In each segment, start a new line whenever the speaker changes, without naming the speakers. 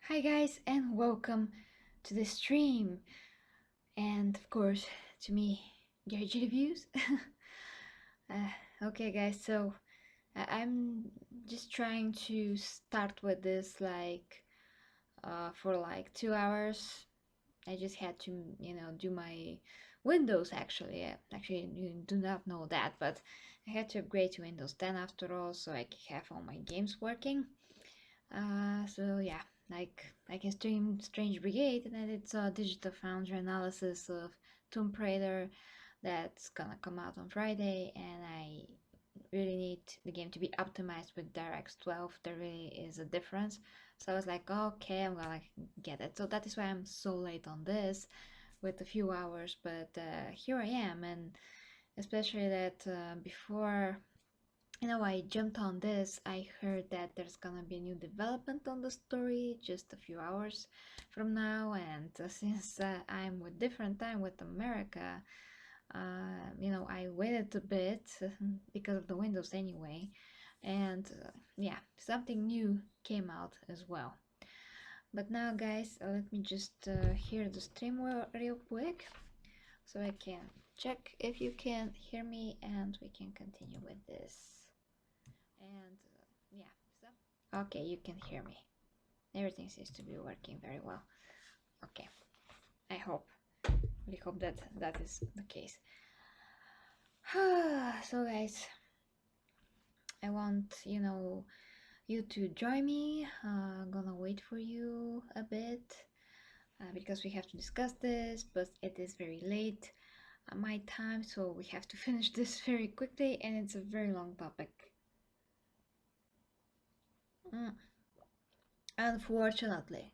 Hi guys and welcome to the stream and of course to me, Gary G Reviews. Okay guys, so I'm just trying to start with this for like 2 hours. I just had to do my Windows actually. Actually you do not know that, but I had to upgrade to Windows 10 after all so I can have all my games working. So yeah, like I can stream Strange Brigade, and then it's a digital foundry analysis of Tomb Raider that's gonna come out on Friday, and I really need the game to be optimized with DirectX 12. There really is a difference. So I was like, okay, I'm gonna get it. So that is why I'm so late on this with a few hours, but here I am, and especially that before I jumped on this. I heard that there's gonna be a new development on the story just a few hours from now, and since I'm with different time with America, I waited a bit because of the Windows anyway, and yeah, something new came out as well. But now, guys, let me just hear the stream real quick so I can check if you can hear me, and we can continue with this. And yeah, so okay, you can hear me. Everything seems to be working very well. Okay, I hope. We hope that that is the case. So guys, I want you to join me. Gonna wait for you a bit because we have to discuss this, but it is very late at my time, so we have to finish this very quickly, and it's a very long topic. Mm, unfortunately.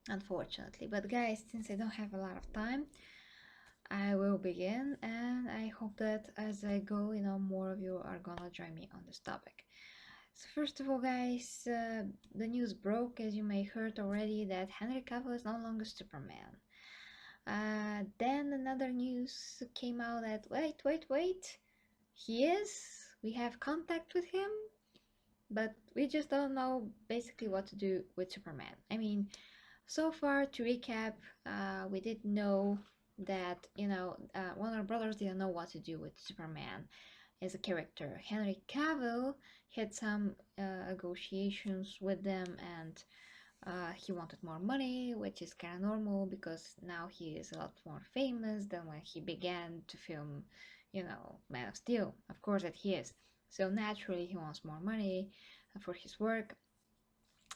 Unfortunately. But guys, since I don't have a lot of time, I will begin, and I hope that as I go, more of you are gonna join me on this topic. So first of all, guys, the news broke, as you may heard already, that Henry Cavill is no longer Superman. Then another news came out that wait, he is. We have contact with him, but we just don't know basically what to do with Superman. I mean, so far, to recap, we did know that Warner Brothers didn't know what to do with Superman as a character. Henry Cavill had some negotiations with them, and he wanted more money, which is kind of normal because now he is a lot more famous than when he began to film, Man of Steel. Of course, that he is. So naturally, he wants more money for his work,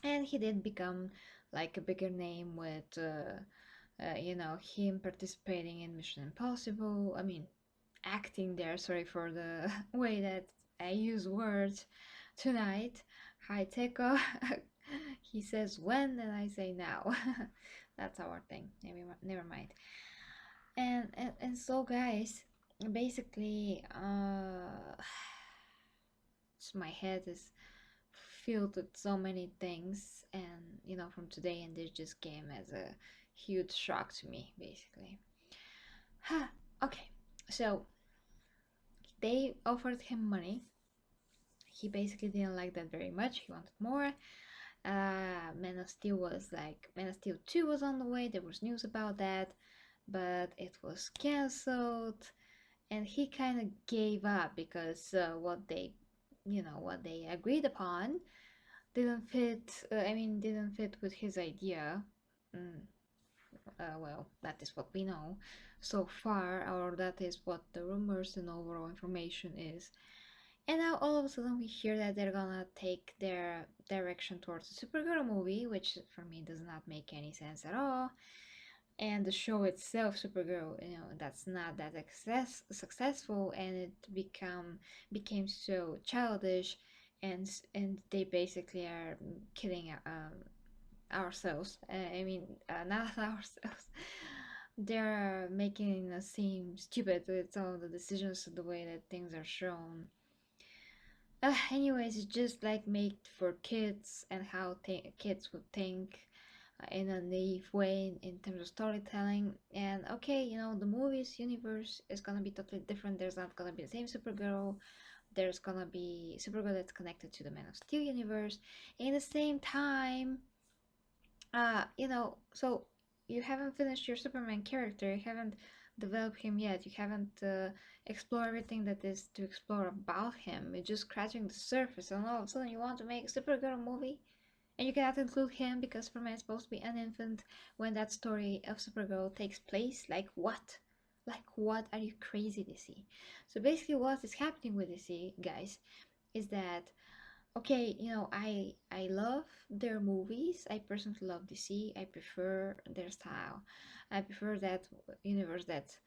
and he did become like a bigger name with him participating in Mission Impossible. I mean, acting there. Sorry for the way that I use words tonight. Hi Teko. He says when and I say now. That's our thing. Never mind. And so guys, basically my head is filled with so many things, and from today, and this just came as a huge shock to me basically. Okay, so they offered him money. He basically didn't like that very much. He wanted more. Man of Steel was like Man of Steel 2 was on the way. There was news about that, but it was cancelled, and he kind of gave up because what they agreed upon didn't fit. Didn't fit with his idea. Mm, well, that is what we know so far, or that is what the rumors and overall information is. And now all of a sudden we hear that they're gonna take their direction towards a Supergirl movie, which for me does not make any sense at all. And the show itself, Supergirl, that's not that successful, and it became so childish, and they basically are killing ourselves. Not ourselves. They're making us seem stupid with some of the decisions, the way that things are shown. Anyways, it's just like made for kids and how kids would think in a naive way in terms of storytelling. And okay, the movies universe is gonna be totally different. There's not gonna be the same Supergirl. There's gonna be Supergirl that's connected to the Man of Steel universe. In the same time, So you haven't finished your Superman character, you haven't developed him yet, you haven't explored everything that is to explore about him. You're just scratching the surface, and all of a sudden you want to make a Supergirl movie, and you cannot include him because Superman is supposed to be an infant when that story of Supergirl takes place. Like what? Like what? Are you crazy, DC? So basically, what is happening with DC, guys, is that okay, I love their movies. I personally love DC. I prefer their style. I prefer that universe that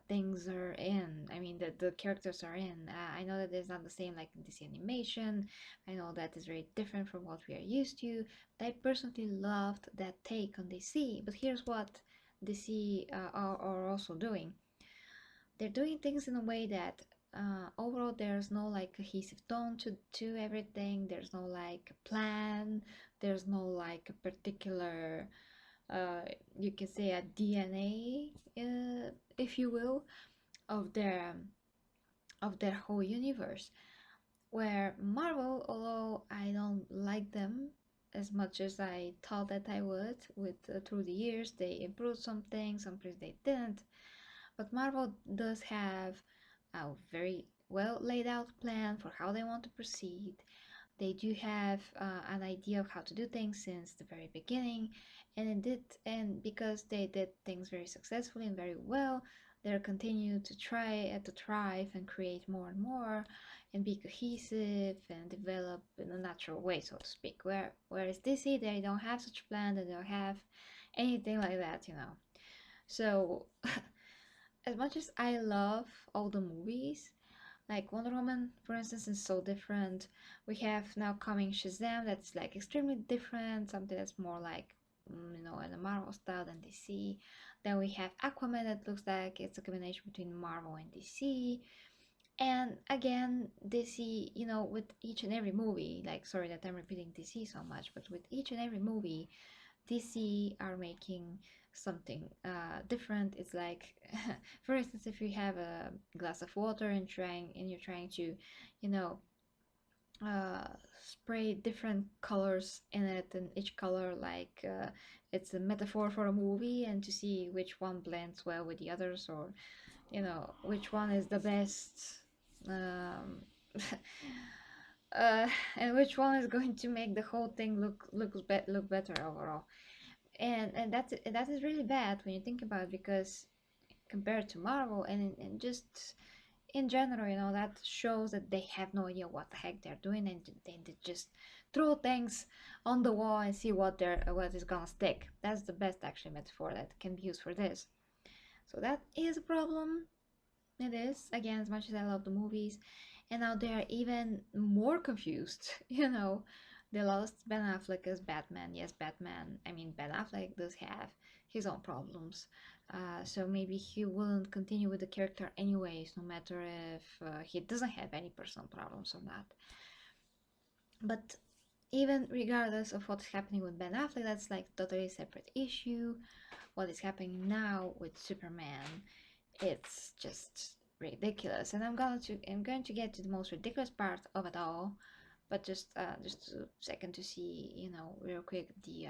things are in. I mean, that the characters are in. I know that it's not the same like DC animation. I know that is very different from what we are used to. But I personally loved that take on DC. But here's what DC are also doing. They're doing things in a way that overall there's no like cohesive tone to everything. There's no like plan. There's no like a particular uh, you can say a DNA, if you will, of their whole universe. Where Marvel, although I don't like them as much as I thought that I would, with through the years they improved some things, some things they didn't. But Marvel does have a very well laid out plan for how they want to proceed. They do have an idea of how to do things since the very beginning, and because they did things very successfully and very well, they'll continue to try to thrive and create more and more, and be cohesive and develop in a natural way, so to speak. Whereas DC, they don't have such a plan, they don't have anything like that. So as much as I love all the movies, like Wonder Woman, for instance, is so different. We have now coming Shazam that's like extremely different, something that's more like, in the Marvel style than DC. Then we have Aquaman that looks like it's a combination between Marvel and DC. And again, DC, with each and every movie, like, sorry that I'm repeating DC so much, but with each and every movie, DC are making something different. It's like, for instance, if you have a glass of water and you're trying to, you know, uh, spray different colors in it, and each color like it's a metaphor for a movie, and to see which one blends well with the others, or which one is the best. Um, and which one is going to make the whole thing look better overall, and that is really bad when you think about it, because compared to Marvel and just in general, that shows that they have no idea what the heck they're doing, and they just throw things on the wall and see what is gonna stick. That's the best actually metaphor that can be used for this. So that is a problem. It is, again, as much as I love the movies, and now they are even more confused. They lost Ben Affleck as Batman. Yes, Batman. I mean, Ben Affleck does have his own problems. So maybe he wouldn't continue with the character anyways, no matter if he doesn't have any personal problems or not. But even regardless of what's happening with Ben Affleck, that's like totally separate issue. What is happening now with Superman, it's just ridiculous, and I'm going to get to the most ridiculous part of it all. But just a second to see, real quick, the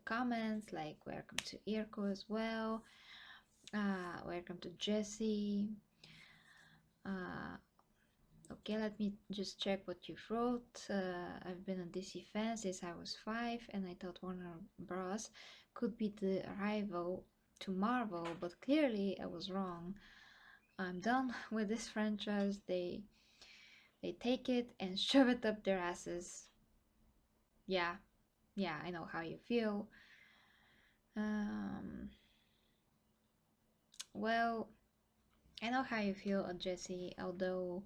comments, like welcome to Irko as well, welcome to Jesse. uh okay, let me just check what you wrote. I've been a DC fan since I was 5, and I thought Warner Bros could be the rival to Marvel, but clearly I was wrong. I'm done with this franchise. They take it and shove it up their asses. Yeah, yeah, I know how you feel. Um, well, I know how you feel, Jesse. Although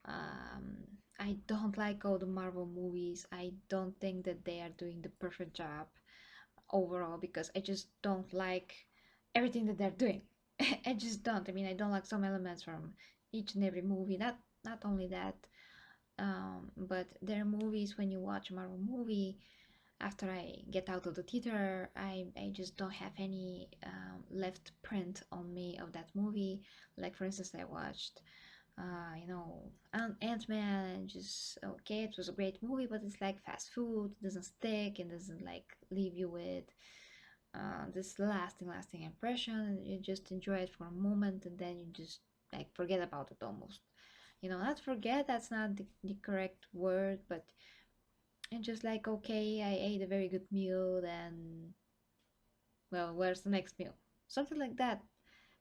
um, I don't like all the Marvel movies. I don't think that they are doing the perfect job overall, because I just don't like everything that they're doing. I just don't. I mean, I don't like some elements from each and every movie. Not only that, but there are movies, when you watch a Marvel movie, after I get out of the theater, I just don't have any left print on me of that movie. Like, for instance, I watched you know, Ant-Man, just okay, it was a great movie, but it's like fast food, it doesn't stick, and doesn't like leave you with this lasting impression. You just enjoy it for a moment, and then you just like forget about it almost. You know, not forget, that's not the correct word, but and just like, okay, I ate a very good meal, then well, where's the next meal? Something like that.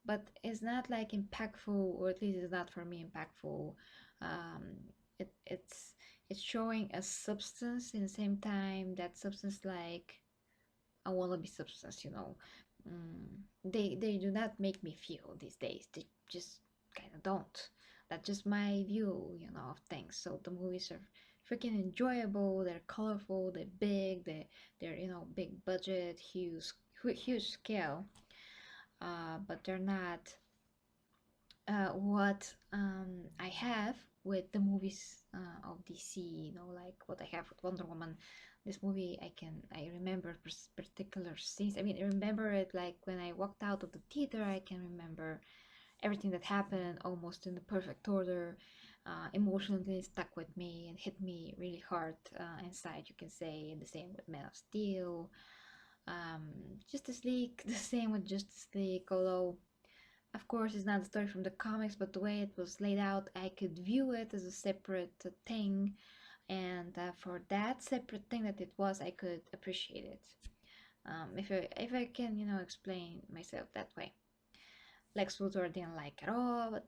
But it's not like impactful, or at least it's not for me impactful. Um, it's showing a substance in the same time that substance like a wannabe substance, you know. They do not make me feel these days. They just kind of don't. That's just my view, you know, of things. So the movies are freaking enjoyable. They're colorful. They're big. They're you know, big budget, huge scale. But they're not what I have with the movies of DC, you know, like what I have with Wonder Woman. This movie, I remember particular scenes. I mean, I remember it like when I walked out of the theater. I can remember everything that happened almost in the perfect order. Emotionally stuck with me and hit me really hard inside, you can say. And the same with Man of Steel. Um, Justice League, the same with Justice League, although of course, it's not a story from the comics, but the way it was laid out, I could view it as a separate thing, and for that separate thing that it was, I could appreciate it. If I can, you know, explain myself that way. Lex Luthor didn't like at all, but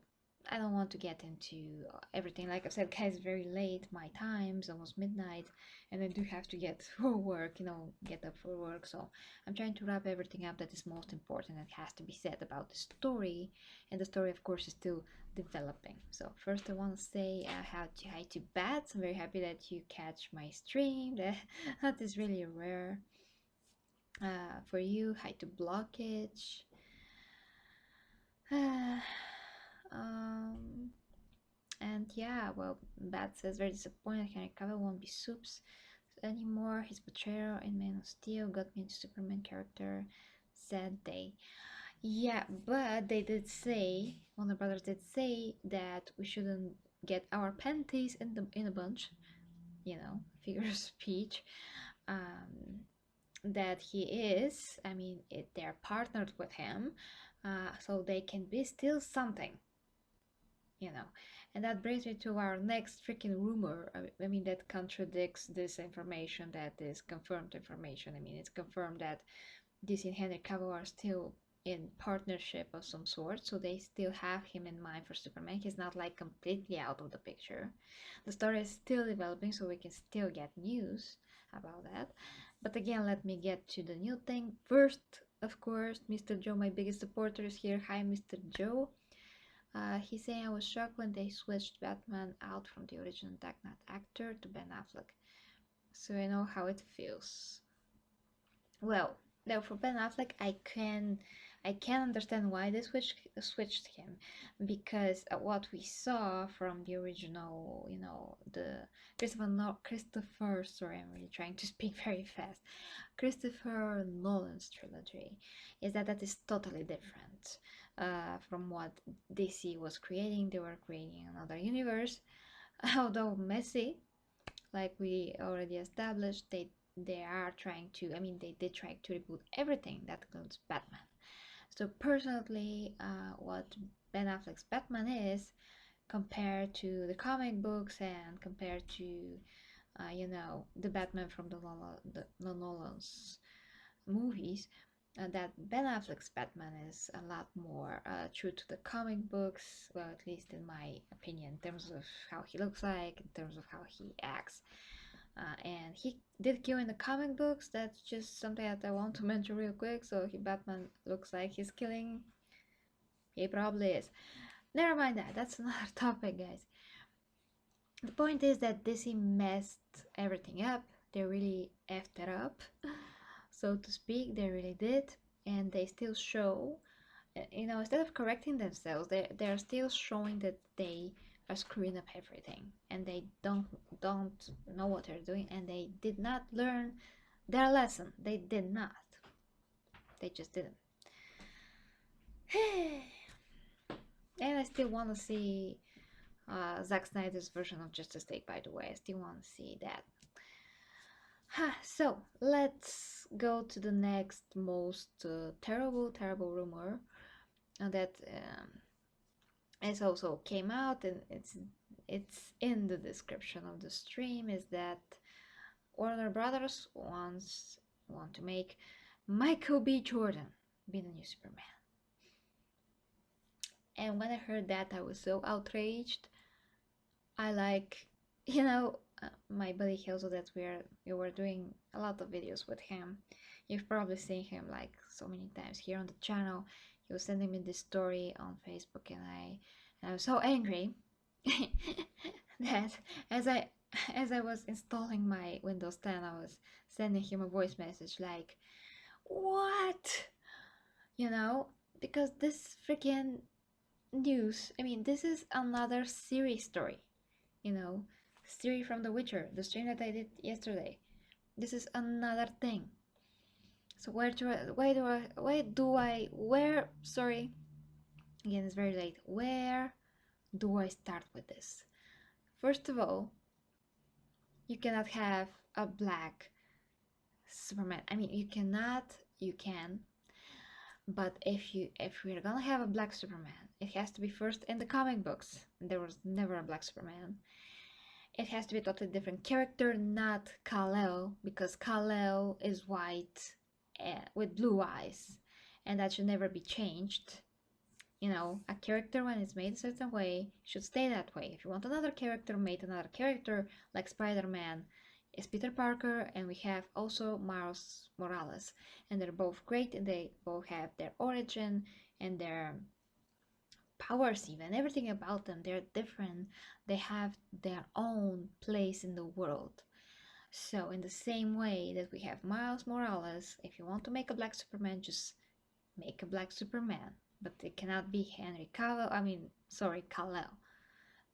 I don't want to get into everything. Like I said, guys, very late my time's almost midnight, and I do have to get for work, you know, get up for work. So I'm trying to wrap everything up that is most important and has to be said about the story. And the story, of course, is still developing. So first, I want to say hi to Bats. I'm very happy that you catch my stream. That is really rare. For you, hi to Blockage. um, and yeah, well, Bat says very disappointed Henry Cavill won't be Soups anymore. His portrayal in Man of Steel got me into Superman character. Sad day. Yeah, but they did say, Warner Brothers did say that we shouldn't get our panties in a bunch, you know, figure of speech. Um, that he is, I mean, they're partnered with him, so they can be still something, you know. And that brings me to our next freaking rumor. I mean, that contradicts this information that is confirmed information. I mean, it's confirmed that DC and Henry Cavill are still in partnership of some sort, so they still have him in mind for Superman. He's not like completely out of the picture. The story is still developing, so we can still get news about that. But again, let me get to the new thing first. Of course, Mr. Joe, my biggest supporter, is here. Hi, Mr. Joe. He's saying I was shocked when they switched Batman out from the original Dark Knight actor to Ben Affleck. So I know how it feels. Well, now for Ben Affleck, I can understand why they switched him, because what we saw from the original, you know, the Christopher. Sorry, I'm really trying to speak very fast. Christopher Nolan's trilogy is that is totally different from what DC was creating. They were creating another universe, although messy, like we already established. They are trying to. I mean, they did try to reboot everything that includes Batman. So personally, what Ben Affleck's Batman is compared to the comic books and compared to you know, the Batman from the Nolan's movies, that Ben Affleck's Batman is a lot more true to the comic books, well, at least in my opinion, in terms of how he looks like, in terms of how he acts. And he did kill in the comic books. That's just something that I want to mention real quick. So Batman looks like he's killing. He probably is. Never mind that. That's another topic, guys. The point is that DC messed everything up. They really effed it up, so to speak. They really did, and they still show. You know, instead of correcting themselves, they're still showing that they are screwing up everything, and they don't know what they're doing, and they did not learn their lesson. They did not. They just didn't. And I still want to see Zack Snyder's version of Justice League, by the way. I still want to see that. So let's go to the next most terrible rumor that has also came out, and it's in the description of the stream, is that Warner Brothers want to make Michael B. Jordan be the new Superman. And when I heard that, I was so outraged. I like, my buddy Hilso, that we were doing a lot of videos with him. You've probably seen him like so many times here on the channel. He was sending me this story on Facebook, and I was so angry that as I was installing my Windows 10, I was sending him a voice message like, "What?" You know, because this freaking news. I mean, this is another series story. You know, Ciri from The Witcher, the stream that I did yesterday. This is another thing. So sorry, again, it's very late. Where do I start with this? First of all, you cannot have a black Superman. I mean, you can, but if we're gonna have a black Superman, it has to be first in the comic books. There was never a black Superman. It has to be a totally different character, not Kal-El, because Kal-El is white with blue eyes, and that should never be changed. A character, when it's made a certain way, should stay that way. If you want another character, make another character, like Spider-Man is Peter Parker, and we have also Miles Morales, and they're both great, and they both have their origin and their powers, even everything about them. They're different. They have their own place in the world. So in the same way that we have Miles Morales, if you want to make a black Superman, just make a black Superman. But it cannot be Henry Cavill. I mean, sorry, Kal-El.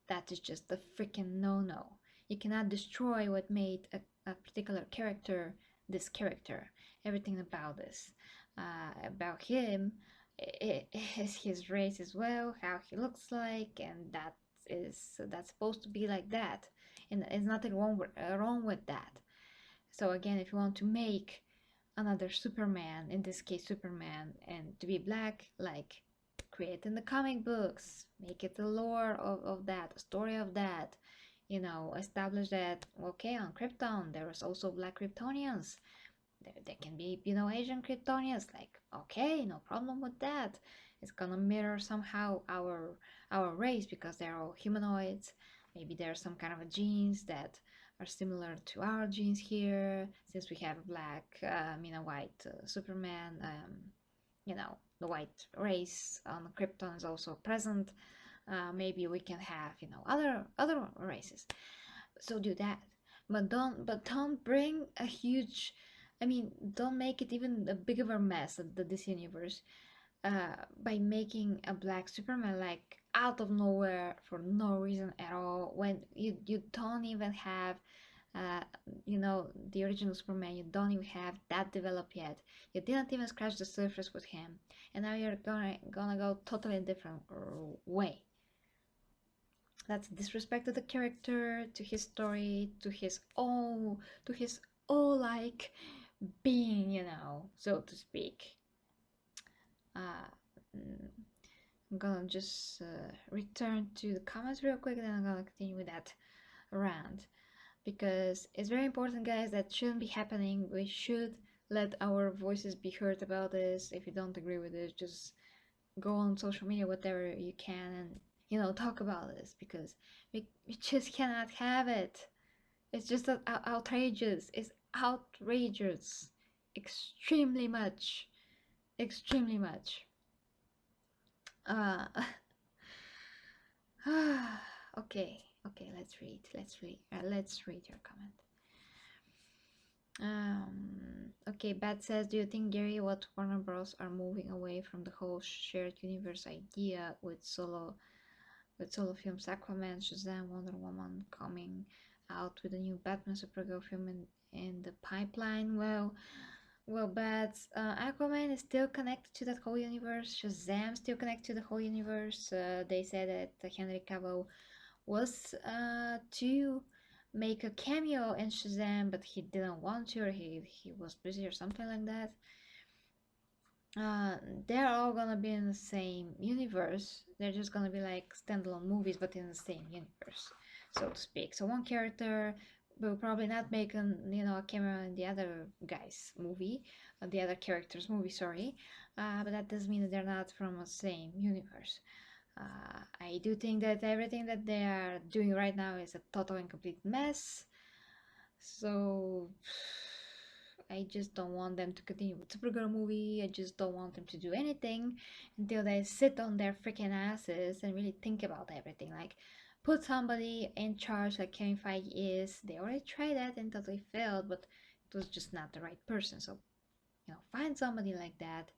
That is just a freaking no-no. You cannot destroy what made a particular character this character. Everything about this, about him, is his race as well, how he looks like, and that's supposed to be like that, and there's nothing wrong with that. So again, if you want to make another Superman, in this case Superman, and to be black, like create in the comic books, make it the lore of that, a story of that, establish that, okay, on Krypton there was also black Kryptonians. There can be, Asian Kryptonians, like, okay, no problem with that. It's gonna mirror somehow our race because they're all humanoids. Maybe there's some kind of genes that are similar to our genes here, since we have a black, white Superman. The white race on Krypton is also present. Maybe we can have, other races. So do that, but don't bring a huge. I mean, don't make it even a big of a mess of the DC universe by making a black Superman like out of nowhere for no reason at all, when you don't even have uh, the original Superman. You don't even have that developed yet. You didn't even scratch the surface with him, and now you're gonna go totally different way. That's disrespect to the character, to his story, to his all like being, so to speak. Uh, mm, I'm gonna just return to the comments real quick, then I'm gonna continue with that rant, because it's very important, guys. That shouldn't be happening. We should let our voices be heard about this. If you don't agree with it, just go on social media, whatever you can, and talk about this, because we just cannot have it. It's just outrageous. It's outrageous, extremely much, extremely much. uh okay, let's read your comment. Okay, Bat says, do you think, Gary, what Warner Bros. Are moving away from the whole shared universe idea with solo films, Aquaman, Shazam, Wonder Woman coming out with a new Batman Supergirl film in the pipeline? Well, Bats, Aquaman is still connected to that whole universe. Shazam still connected to the whole universe. They said that Henry Cavill was to make a cameo in Shazam, but he didn't want to, or he was busy or something like that. Uh, they're all gonna be in the same universe. They're just gonna be like standalone movies, but in the same universe, so to speak. So one character will probably not make a cameo in the other guy's movie, the other character's movie. Sorry, but that doesn't mean that they're not from the same universe. I do think that everything that they are doing right now is a total and complete mess. So I just don't want them to continue with Supergirl movie. I just don't want them to do anything until they sit on their freaking asses and really think about everything. Like put somebody in charge like Kevin Feige is. They already tried that and totally failed, but it was just not the right person. So, find somebody like that,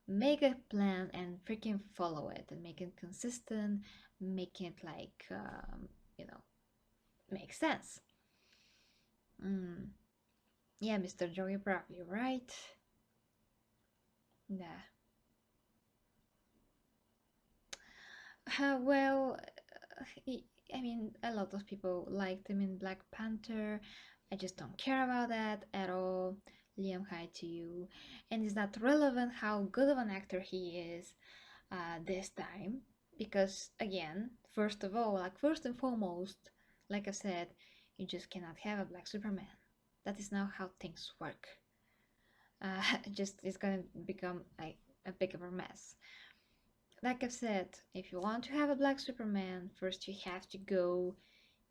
make a plan and freaking follow it and make it consistent, make it like you know make sense. mm. Yeah, Mr. Joey, probably right. Yeah. Well, I mean, a lot of people liked him in Black Panther. I just don't care about that at all. Liam, hi to you. And it's not relevant how good of an actor he is this time. Because, again, first of all, like, first and foremost, like I said, you just cannot have a black Superman. That is not how things work. Just it's gonna become like a big of a mess. Like I've said, if you want to have a black Superman, first you have to go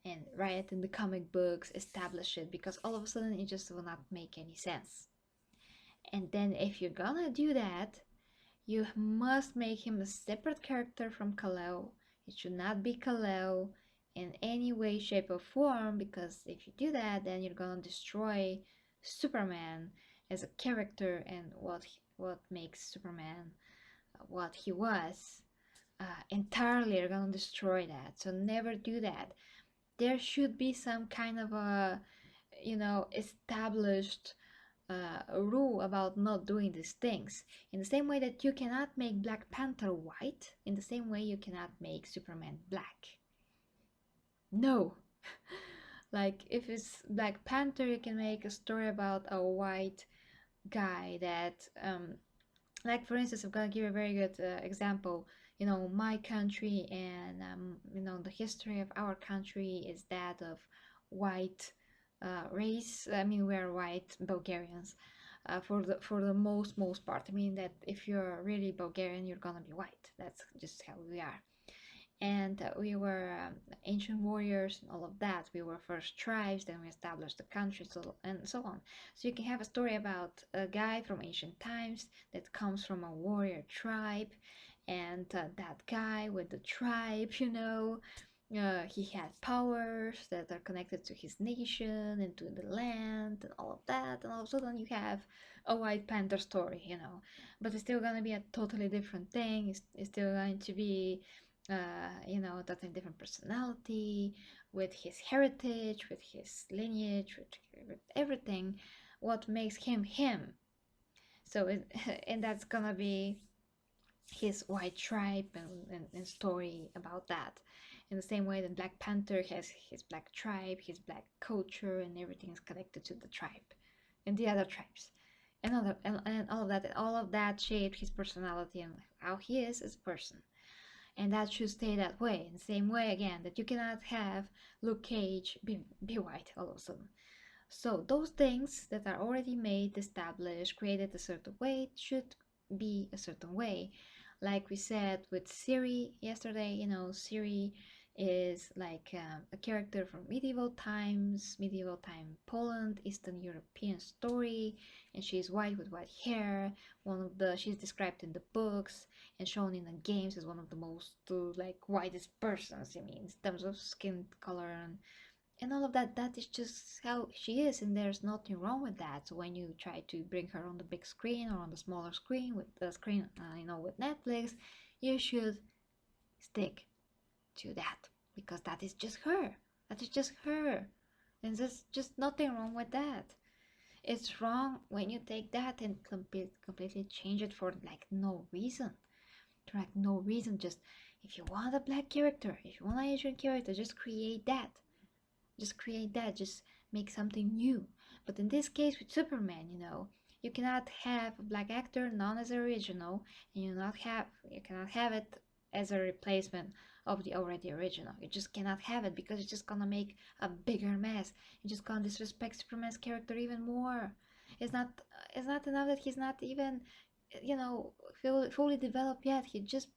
and write it in the comic books, establish it, because all of a sudden it just will not make any sense. And then if you're gonna do that, you must make him a separate character from Kal-El. It should not be Kal-El in any way, shape, or form, because if you do that, then you're gonna destroy Superman as a character and what makes Superman what he was. Entirely are gonna destroy that. So never do that. There should be some kind of a established rule about not doing these things. In the same way that you cannot make Black Panther white, in the same way you cannot make Superman black. No. Like if it's Black Panther, you can make a story about a white guy that like for instance, I'm gonna give a very good example. My country and the history of our country is that of white race. I mean, we're white Bulgarians for the most part. I mean that if you're really Bulgarian, you're gonna be white. That's just how we are. And we were ancient warriors and all of that. We were first tribes, then we established the country, and so on. So you can have a story about a guy from ancient times that comes from a warrior tribe, and that guy with the tribe, he had powers that are connected to his nation and to the land and all of that, and all of a sudden you have a White Panther story. But it's still gonna be a totally different thing. It's still going to be totally different personality, with his heritage, with his lineage, with everything, what makes him him. So, and that's gonna be his white tribe and story about that. In the same way that Black Panther has his black tribe, his black culture, and everything is connected to the tribe and the other tribes. And all of that shaped his personality and how he is as a person, and that should stay that way. In the same way, again, that you cannot have Luke Cage be white all of a sudden. So those things that are already made, established, created a certain way should be a certain way. Like we said with Siri yesterday, Siri is like a character from medieval time Poland, Eastern European story, and she's white with white hair. She's described in the books and shown in the games as one of the most like whitest persons. I mean, in terms of skin color and all of that. That is just how she is, and there's nothing wrong with that. So when you try to bring her on the big screen or on the smaller screen with the screen, with Netflix, you should stick to that, because that is just her. That is just her, and there's just nothing wrong with that. It's wrong when you take that and completely change it for like no reason. For like no reason, just If you want a black character, if you want an Asian character, just create that. Just create that. Just make something new. But in this case with Superman, you cannot have a black actor known as original, and you cannot have it as a replacement of the already original. You just cannot have it because it's just gonna make a bigger mess. You just gonna disrespect Superman's character even more. It's not it's not enough that he's not even you know fully developed yet. He just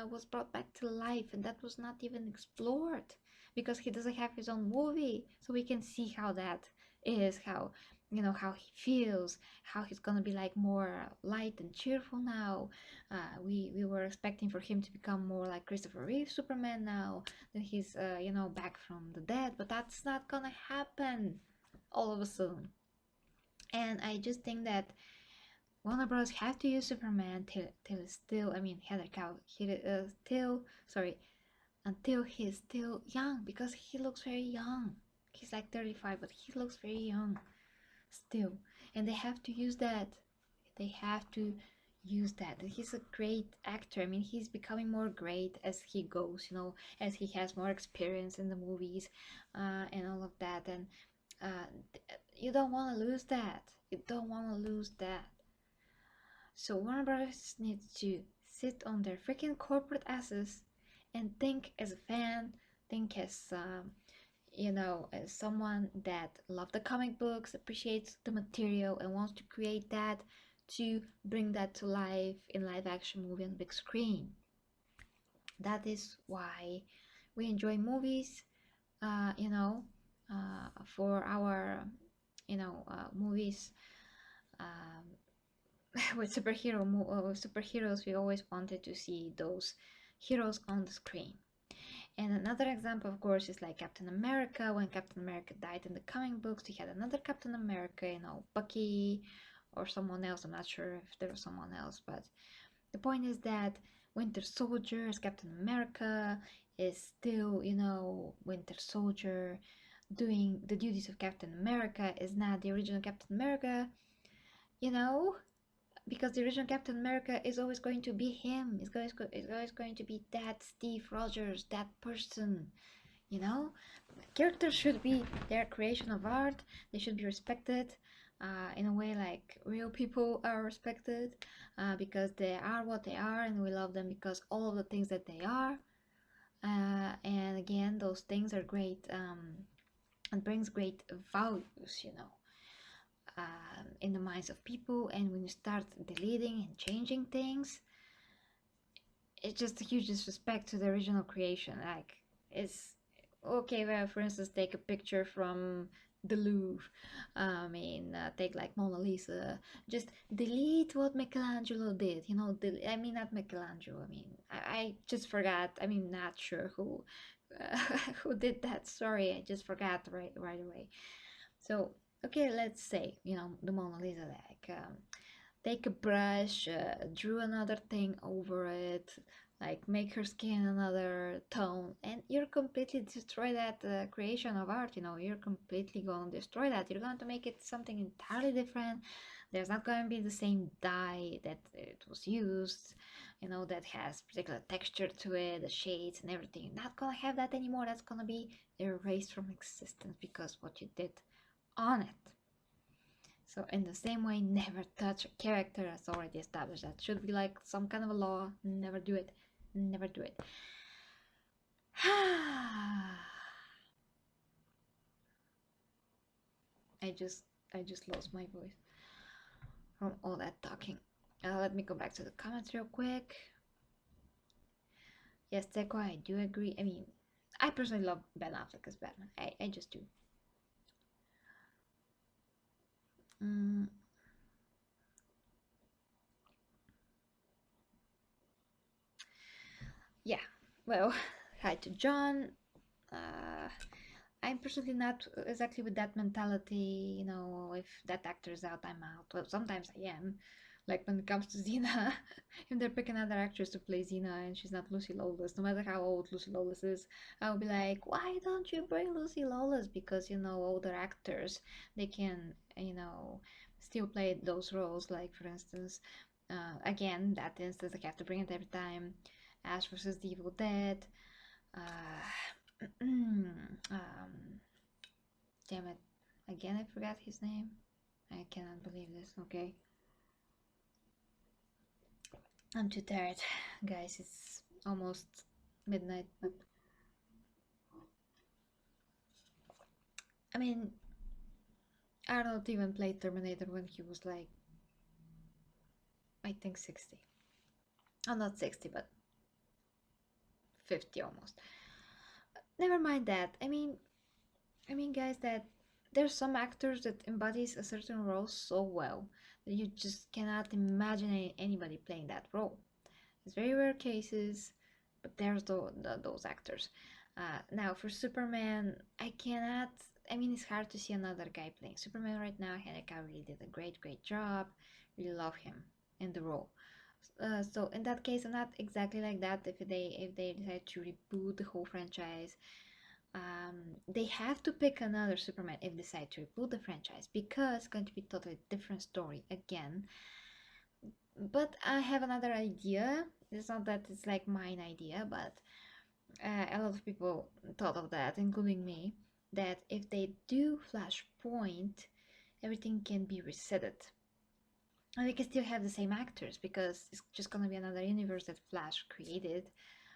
was brought back to life, and that was not even explored because he doesn't have his own movie, so we can see how that is, how he feels, how he's gonna be like more light and cheerful now. We were expecting for him to become more like Christopher Reeve Superman now that he's back from the dead, but that's not gonna happen all of a sudden. And I just think that Warner Bros. Have to use Superman till it's still, I mean, Heather Cow, still, sorry, until he's still young because he looks very young. He's like 35, but he looks very young still. And they have to use that. They have to use that. And he's a great actor. I mean, he's becoming more great as he goes, as he has more experience in the movies and all of that. And uh, you don't want to lose that. You don't want to lose that. So Warner Bros. Needs to sit on their freaking corporate asses and think as a fan, think as as someone that loves the comic books, appreciates the material, and wants to create that to bring that to life in live action movie on big screen. That is why we enjoy movies, uh, you know, for our, movies um, with superheroes. We always wanted to see those heroes on the screen. And another example, of course, is like Captain America. When Captain America died in the comic books, we had another Captain America, Bucky or someone else. I'm not sure if there was someone else, but the point is that Winter Soldier as Captain America is still, Winter Soldier doing the duties of Captain America, is not the original Captain America, you know, because the original Captain America is always going to be him. It's always going to be that Steve Rogers, that person. You know, characters should be their creation of art. They should be respected in a way like real people are respected because they are what they are, and we love them because all of the things that they are. And again, those things are great and brings great values. In the minds of people, and when you start deleting and changing things, it's just a huge disrespect to the original creation. Like, it's okay. Well, for instance, take a picture from the Louvre. Take like Mona Lisa. Just delete what Michelangelo did. I mean, not Michelangelo. I just forgot. Not sure who uh, who did that. Sorry, I just forgot right away. So, okay, let's say, the Mona Lisa, like, take a brush, drew another thing over it, like make her skin another tone, and you're completely destroy that creation of art. You're completely going to destroy that. You're going to make it something entirely different. There's not going to be the same dye that it was used, that has particular texture to it, the shades and everything. You're not going to have that anymore. That's going to be erased from existence because what you did on it. So in the same way, never touch a character as already established. That should be like some kind of a law. Never do it. Never do it. I just I just lost my voice from all that talking. Let me go back to the comments real quick. Yes, Teko, I do agree. I personally love Ben Affleck as Batman. I just do. Mm, yeah. Well, hi to John. Uh, I'm personally not exactly with that mentality, if that actor is out, I'm out. Well, sometimes I am. Like when it comes to Xena, if they're picking another actress to play Xena and she's not Lucy Lawless, no matter how old Lucy Lawless is, I'll be like, why don't you bring Lucy Lawless? Because, older actors, they can, still play those roles. Like, for instance, again, that instance, I have to bring it every time. Ash versus the Evil Dead. Damn it. Again, I forgot his name. I cannot believe this. Okay. I'm too tired. Guys, it's almost midnight, but I mean, Arnold even played Terminator when he was like, I think 60. Oh, not 60, but 50 almost. Never mind that. I mean, guys, that there's some actors that embodies a certain role so well that you just cannot imagine anybody playing that role. It's very rare cases, but there's those actors. Now, for Superman, I cannot. I mean, it's hard to see another guy playing Superman right now. Henry Cavill really did a great job. Really love him in the role. So in that case, I'm not exactly like that. If they decide to reboot the whole franchise, they have to pick another Superman if they decide to reboot the franchise because it's going to be a totally different story again. But I have another idea. It's not that it's like mine idea, but a lot of people thought of that, including me, that if they do Flashpoint, everything can be resetted. And we can still have the same actors because it's just gonna be another universe that Flash created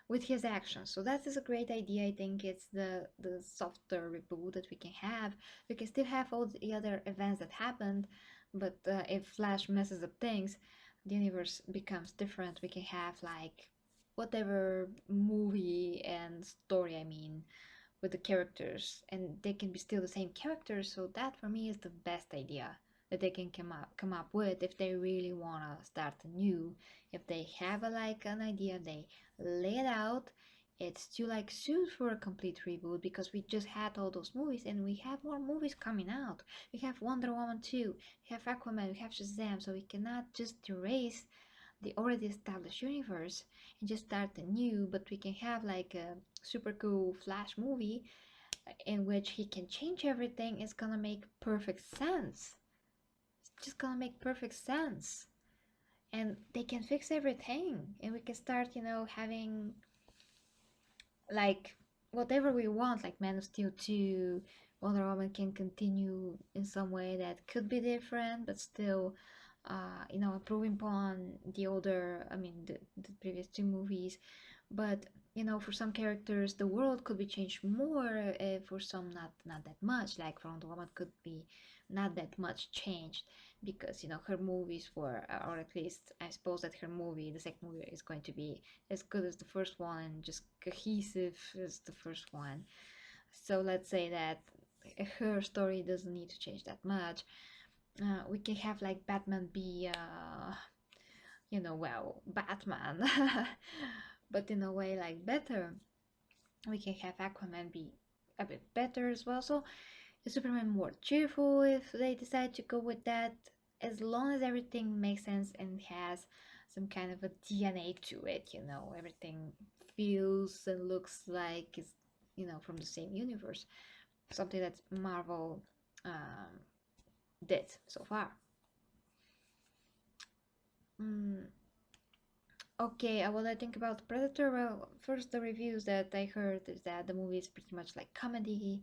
with his actions. So that is a great idea. I think it's the softer reboot that we can have. We can still have all the other events that happened, but if Flash messes up things, the universe becomes different. We can have like whatever movie and story, I mean, with the characters, and they can be still the same characters. So that for me is the best idea that they can come up with if they really wanna start anew. If they have like an idea, they lay it out. It's still like soon for a complete reboot because we just had all those movies and we have more movies coming out. We have Wonder Woman 2, we have Aquaman, we have Shazam, so we cannot just erase the already established universe and just start anew, but we can have like a super cool Flash movie in which he can change everything. It's gonna make perfect sense. It's just gonna make perfect sense. And they can fix everything and we can start, having like whatever we want, like Man of Steel 2, Wonder Woman can continue in some way that could be different, but still, improving upon the older, I mean, the previous two movies. But for some characters, the world could be changed more. For some, not that much. Like for Wonder Woman, could be not that much changed because her movies were, or at least I suppose that her movie, the second movie, is going to be as good as the first one and just cohesive as the first one. So let's say that her story doesn't need to change that much. We can have like Batman be, well, Batman, but in a way like better. We can have Aquaman be a bit better as well. So is Superman more cheerful if they decide to go with that? As long as everything makes sense and has some kind of a DNA to it, everything feels and looks like it's, from the same universe. Something that Marvel did so far. Mm, okay, what I think about Predator? Well, first, the reviews that I heard is that the movie is pretty much like comedy,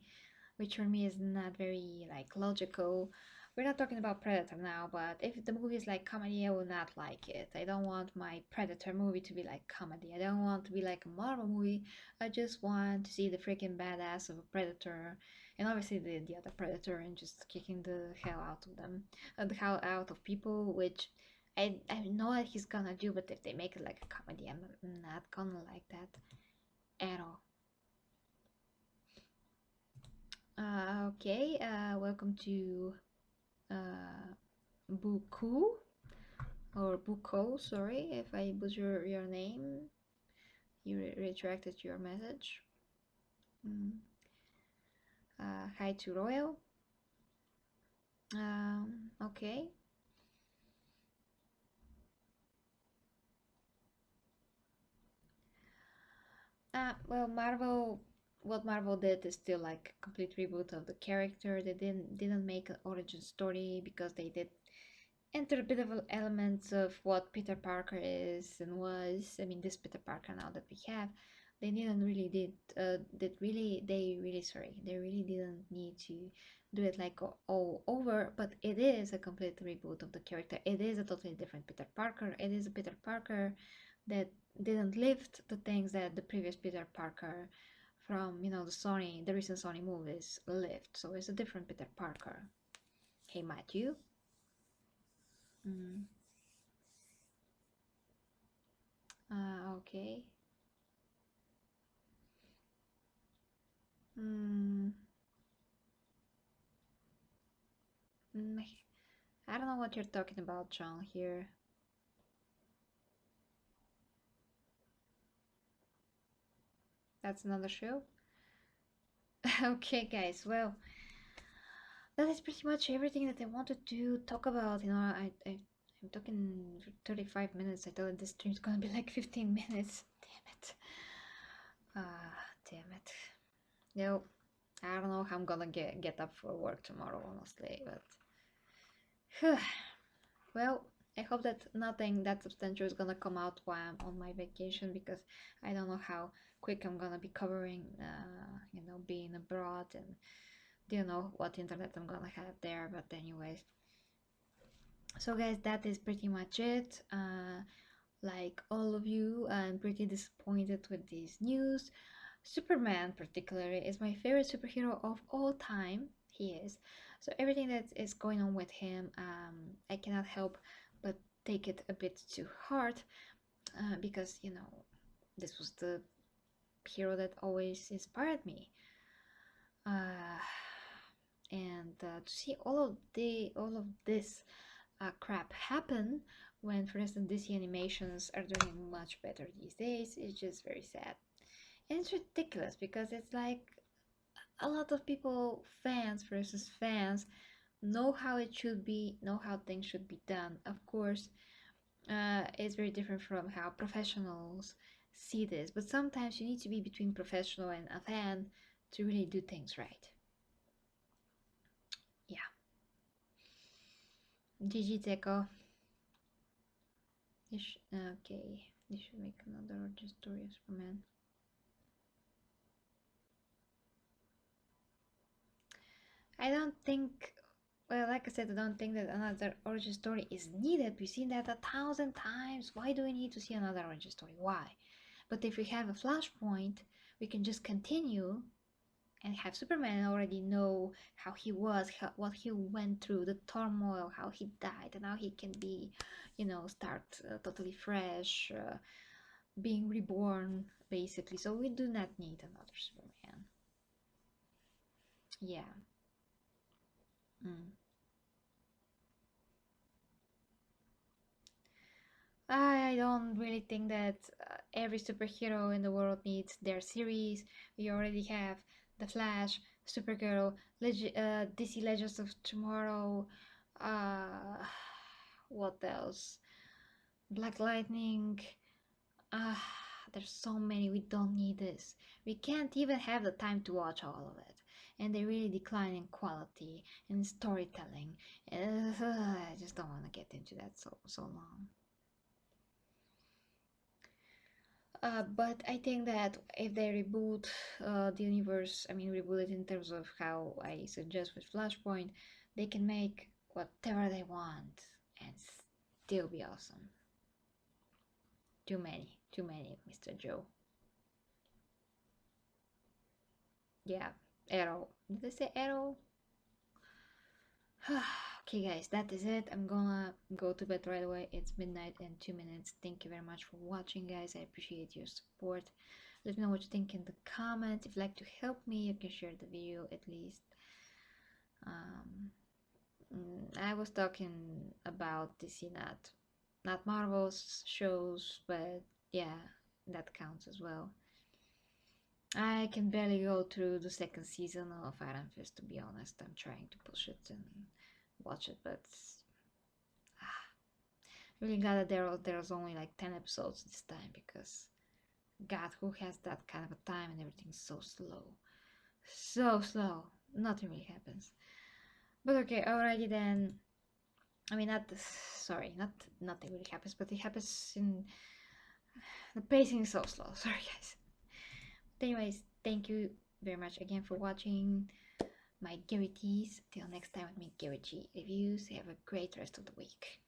which for me is not very like logical. We're not talking about Predator now, but if the movie is like comedy, I will not like it. I don't want my Predator movie to be like comedy. I don't want to be like a Marvel movie. I just want to see the freaking badass of a Predator, and obviously the other Predator, and just kicking the hell out of them, the hell out of people, which I know that he's gonna do, but if they make it like a comedy, I'm not gonna like that at all. Okay, welcome to uh, Buku or Buko. Sorry if I butcher your name. You retracted your message. Mm. Hi to Royal. Okay. Well, Marvel. What Marvel did is still like a complete reboot of the character. They didn't make an origin story because they did interpretive elements of what Peter Parker is and was. I mean, this Peter Parker now that we have, they didn't really they really didn't need to do it like all over. But it is a complete reboot of the character. It is a totally different Peter Parker. It is a Peter Parker that didn't lift the things that the previous Peter Parker from the recent Sony movies lived. So it's a different Peter Parker. Hey Matthew. Mm. Okay. Mm, mm, I don't know what you're talking about, John, here. That's another show? Okay, guys, well, that is pretty much everything that I wanted to talk about. I'm talking for 35 minutes. I thought this stream's gonna be like 15 minutes. Damn it. Damn it. No, I don't know how I'm gonna get up for work tomorrow, honestly, but well, I hope that nothing that substantial is gonna come out while I'm on my vacation, because I don't know how quick I'm gonna be covering, being abroad, and don't know what internet I'm gonna have there. But anyways, so guys, that is pretty much it. Like all of you, I'm pretty disappointed with this news. Superman, particularly, is my favorite superhero of all time. He is. So everything that is going on with him, I cannot help but take it a bit to heart, because this was the hero that always inspired me. Uh, and to see all of this crap happen when, for instance, DC animations are doing much better these days, is just very sad. And it's ridiculous because it's like a lot of people, fans versus fans, know how it should be, know how things should be done. Of course, it's very different from how professionals see this, but sometimes you need to be between professional and a fan to really do things right. Yeah. GG Teko. Okay, you should make another origin story of Superman. I don't think, well, like I said, I don't think that another origin story is needed. We've seen that 1,000 times. Why do we need to see another origin story? Why? But if we have a flashpoint, we can just continue and have Superman already know how he was, what he went through, the turmoil, how he died, and how he can be, start totally fresh, being reborn, basically. So we do not need another Superman. Yeah. Mm. I don't really think that every superhero in the world needs their series. We already have The Flash, Supergirl, DC Legends of Tomorrow. Uh, what else? Black Lightning. Ah, there's so many. We don't need this. We can't even have the time to watch all of it. And they really decline in quality and storytelling. I just don't want to get into that so long. But I think that if they reboot the universe, I mean, reboot it in terms of how I suggest with Flashpoint, they can make whatever they want and still be awesome. Too many, Mr. Joe. Yeah, Arrow. Did they say Arrow? Okay, guys, that is it. I'm gonna go to bed right away. It's midnight and 2 minutes. Thank you very much for watching, guys. I appreciate your support. Let me know what you think in the comments. If you'd like to help me, you can share the video at least. I was talking about DC, not Marvel's shows, but yeah, that counts as well. I can barely go through the second season of Iron Fist, to be honest. I'm trying to push it and watch it, but really glad that there's only like 10 episodes this time, because God, who has that kind of a time, and everything's so slow. So slow. Nothing really happens. But okay, alrighty then. I mean, not this, sorry, not nothing really happens, but it happens in the pacing is so slow. Sorry, guys. But anyways, thank you very much again for watching my Gary T's. Till next time with me, Gary G reviews. Have a great rest of the week.